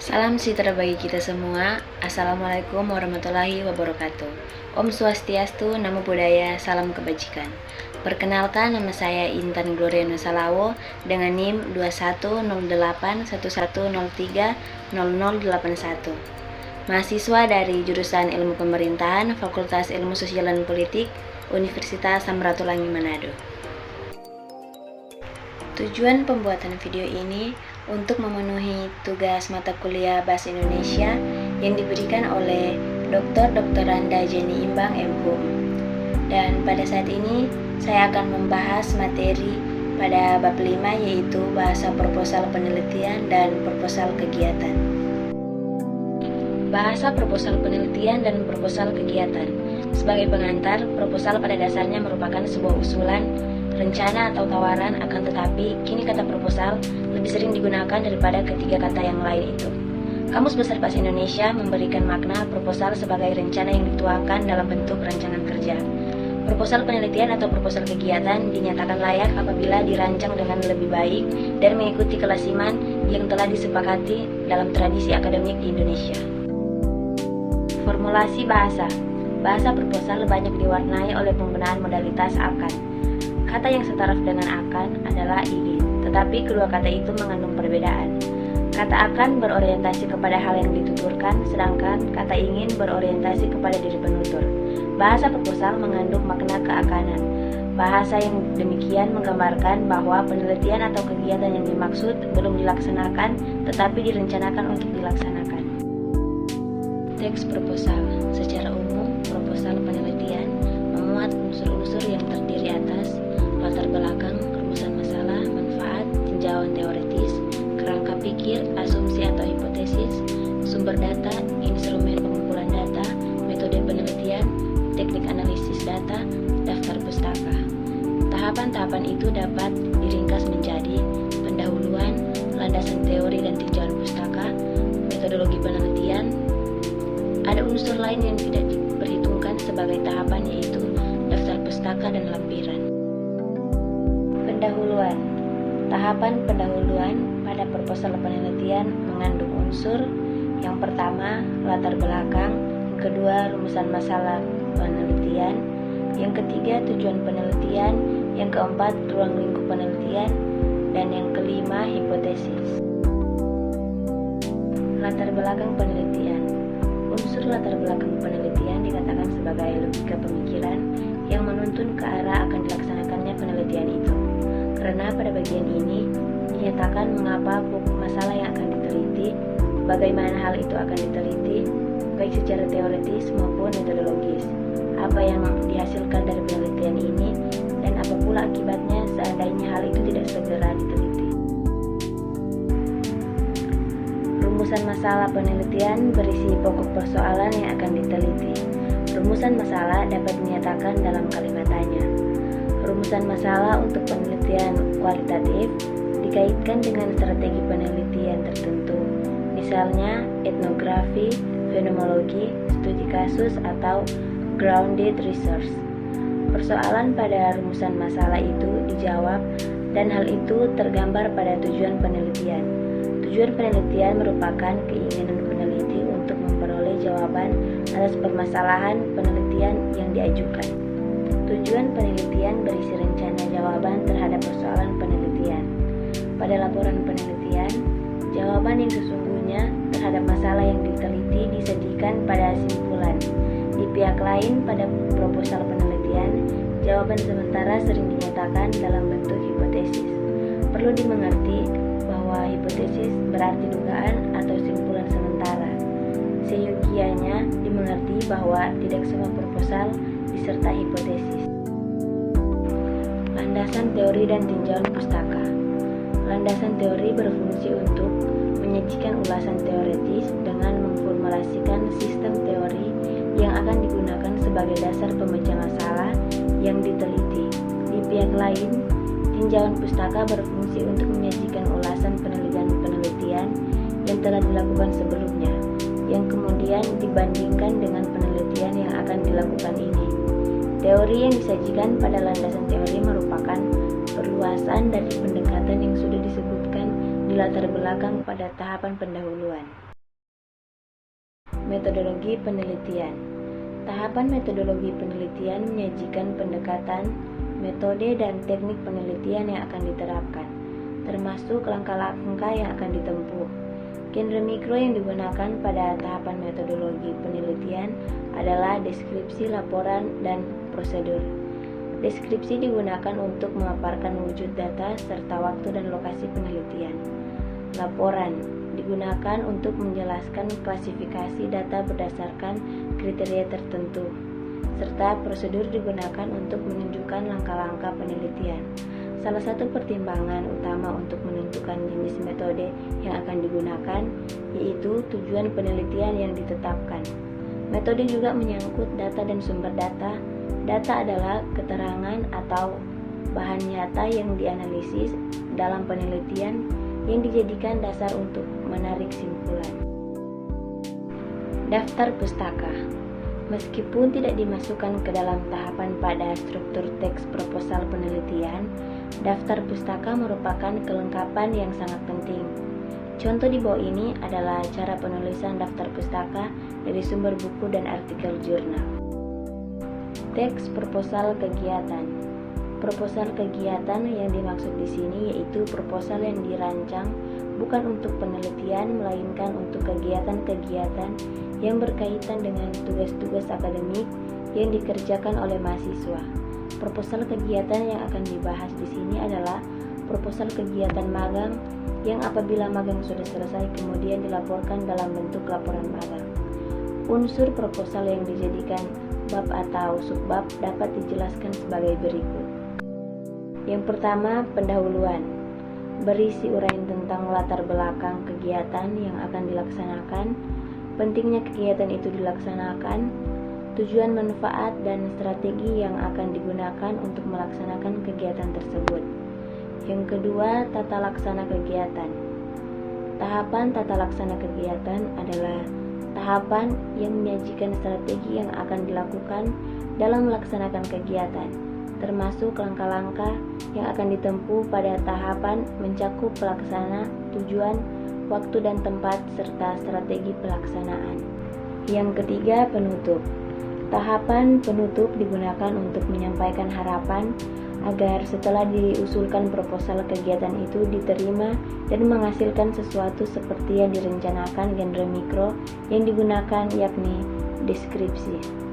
Salam sejahtera bagi kita semua. Assalamualaikum warahmatullahi wabarakatuh. Om Swastiastu, Namo Buddhaya, salam kebajikan. Perkenalkan, nama saya Intan Gloria Nusalawo dengan NIM 210811030081. Mahasiswa dari jurusan Ilmu Pemerintahan, Fakultas Ilmu Sosial dan Politik, Universitas Samratulangi Manado. Tujuan pembuatan video ini untuk memenuhi tugas mata kuliah Bahasa Indonesia yang diberikan oleh Dr. Randa Jenny Imbang M.Hum. Dan pada saat ini saya akan membahas materi pada bab 5, yaitu bahasa proposal penelitian dan proposal kegiatan. Bahasa proposal penelitian dan proposal kegiatan. Sebagai pengantar, proposal pada dasarnya merupakan sebuah usulan, rencana atau tawaran, akan tetapi kini kata proposal lebih sering digunakan daripada ketiga kata yang lain itu. Kamus Besar Bahasa Indonesia memberikan makna proposal sebagai rencana yang dituangkan dalam bentuk rancangan kerja. Proposal penelitian atau proposal kegiatan dinyatakan layak apabila dirancang dengan lebih baik dan mengikuti kelasiman yang telah disepakati dalam tradisi akademik di Indonesia. Formulasi bahasa. Bahasa proposal banyak diwarnai oleh penggunaan modalitas akan. Kata yang setaraf dengan akan adalah ingin, tetapi kedua kata itu mengandung perbedaan. Kata akan berorientasi kepada hal yang dituturkan, sedangkan kata ingin berorientasi kepada diri penutur. Bahasa proposal mengandung makna keakanan. Bahasa yang demikian menggambarkan bahwa penelitian atau kegiatan yang dimaksud belum dilaksanakan, tetapi direncanakan untuk dilaksanakan. Teks proposal. Secara umum, proposal penelitian memuat unsur-unsur yang terdiri atas latar belakang, rumusan masalah, manfaat, tinjauan teoritis, kerangka pikir, asumsi atau hipotesis, sumber data, instrumen pengumpulan data, metode penelitian, teknik analisis data, daftar pustaka. Tahapan-tahapan itu dapat diringkas menjadi pendahuluan, landasan teori dan tinjauan pustaka, metodologi penelitian. Ada unsur lain yang tidak diperhitungkan sebagai tahapan, yaitu daftar pustaka dan lampiran. Pendahuluan. Tahapan pendahuluan pada proposal penelitian mengandung unsur yang pertama, latar belakang, yang kedua, rumusan masalah penelitian, yang ketiga, tujuan penelitian, yang keempat, ruang lingkup penelitian, dan yang kelima, hipotesis. Latar belakang penelitian. Unsur latar belakang penelitian dikatakan sebagai logika pemikiran yang menuntun ke arah akan dilaksanakannya penelitian itu. Karena pada bagian ini dinyatakan mengapa pokok masalah yang akan diteliti, bagaimana hal itu akan diteliti, baik secara teoritis maupun metodologis, apa yang dihasilkan dari penelitian ini, dan apa pula akibatnya seandainya hal itu tidak segera diteliti. Rumusan masalah penelitian berisi pokok persoalan yang akan diteliti. Rumusan masalah dapat dinyatakan dalam kalimat tanya. Rumusan masalah untuk penelitian kualitatif dikaitkan dengan strategi penelitian tertentu, misalnya etnografi, fenomenologi, studi kasus, atau grounded research. Persoalan pada rumusan masalah itu dijawab, dan hal itu tergambar pada tujuan penelitian. Tujuan penelitian merupakan keinginan peneliti untuk memperoleh jawaban atas permasalahan penelitian yang diajukan. Tujuan penelitian berisi rencana jawaban terhadap persoalan penelitian. Pada laporan penelitian, jawaban yang sesungguhnya terhadap masalah yang diteliti disajikan pada simpulan. Di pihak lain, pada proposal penelitian, jawaban sementara sering dinyatakan dalam bentuk hipotesis. Perlu dimengerti bahwa hipotesis berarti dugaan atau simpulan sementara. Seyogianya dimengerti bahwa tidak semua proposal disertai hipotesis. Landasan teori dan tinjauan pustaka. Landasan teori berfungsi untuk menyajikan ulasan teoritis dengan memformulasikan sistem teori yang akan digunakan sebagai dasar pemecah masalah yang diteliti. Di pihak lain, tinjauan pustaka berfungsi untuk menyajikan ulasan penelitian yang telah dilakukan sebelumnya, yang kemudian dibandingkan dengan penelitian yang akan dilakukan ini. Teori yang disajikan pada landasan teori merupakan perluasan dari pendekatan yang sudah disebutkan di latar belakang pada tahapan pendahuluan. Metodologi penelitian. Tahapan metodologi penelitian menyajikan pendekatan, metode, dan teknik penelitian yang akan diterapkan, termasuk langkah-langkah yang akan ditempuh. Genre mikro yang digunakan pada tahapan metodologi penelitian adalah deskripsi, laporan, dan prosedur. Deskripsi digunakan untuk memaparkan wujud data serta waktu dan lokasi penelitian. Laporan digunakan untuk menjelaskan klasifikasi data berdasarkan kriteria tertentu, serta prosedur digunakan untuk menunjukkan langkah-langkah penelitian. Salah satu pertimbangan utama untuk menentukan jenis metode yang akan digunakan yaitu tujuan penelitian yang ditetapkan. Metode juga menyangkut data dan sumber data. Data adalah keterangan atau bahan nyata yang dianalisis dalam penelitian yang dijadikan dasar untuk menarik simpulan. Daftar pustaka. Meskipun tidak dimasukkan ke dalam tahapan pada struktur teks proposal penelitian, daftar pustaka merupakan kelengkapan yang sangat penting. Contoh di bawah ini adalah cara penulisan daftar pustaka dari sumber buku dan artikel jurnal. Teks proposal kegiatan. Proposal kegiatan yang dimaksud di sini yaitu proposal yang dirancang bukan untuk penelitian melainkan untuk kegiatan-kegiatan yang berkaitan dengan tugas-tugas akademik yang dikerjakan oleh mahasiswa. Proposal kegiatan yang akan dibahas di sini adalah proposal kegiatan magang yang apabila magang sudah selesai kemudian dilaporkan dalam bentuk laporan magang. Unsur proposal yang dijadikan bab atau subbab dapat dijelaskan sebagai berikut. Yang pertama, pendahuluan. Berisi uraian tentang latar belakang kegiatan yang akan dilaksanakan, pentingnya kegiatan itu dilaksanakan, tujuan, manfaat, dan strategi yang akan digunakan untuk melaksanakan kegiatan tersebut. Yang kedua, tata laksana kegiatan. Tahapan tata laksana kegiatan adalah tahapan yang menyajikan strategi yang akan dilakukan dalam melaksanakan kegiatan, termasuk langkah-langkah yang akan ditempuh pada tahapan mencakup pelaksana, tujuan, waktu dan tempat, serta strategi pelaksanaan. Yang ketiga, penutup. Tahapan penutup digunakan untuk menyampaikan harapan agar setelah diusulkan proposal kegiatan itu diterima dan menghasilkan sesuatu seperti yang direncanakan genre mikro yang digunakan yakni deskripsi.